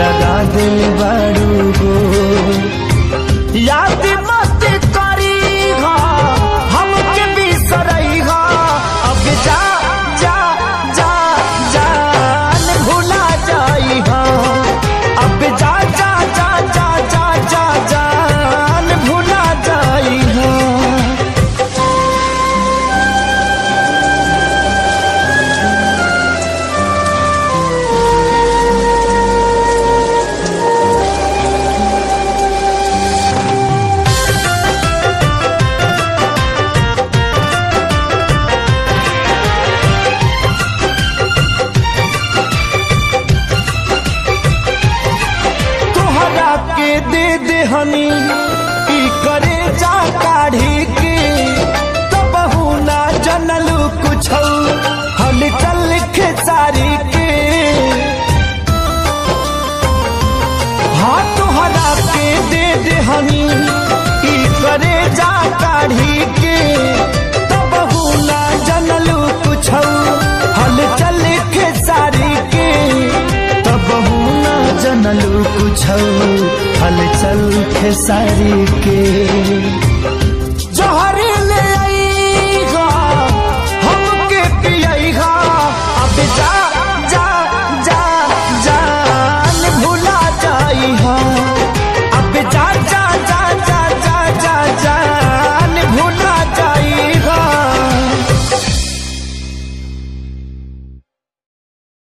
दगा दिल बारू हो। याद मत करी हा हमके बिसरई हा, अब जा जा जा जान भुला जाई हा, अब जा जा जा जा जा जा जान भुला जाई हा। दे दे हनी ई करे जा काढ़ी के, तब ना जनलू कुछ हल चल खेसारी के। हाँ तोहरा के दे दे हनी ई करे जा काढ़ी के, तब ना जनलू कुछ हल चल खेसारी के, तब ना जनलू कुछ हलचल खेसारी के।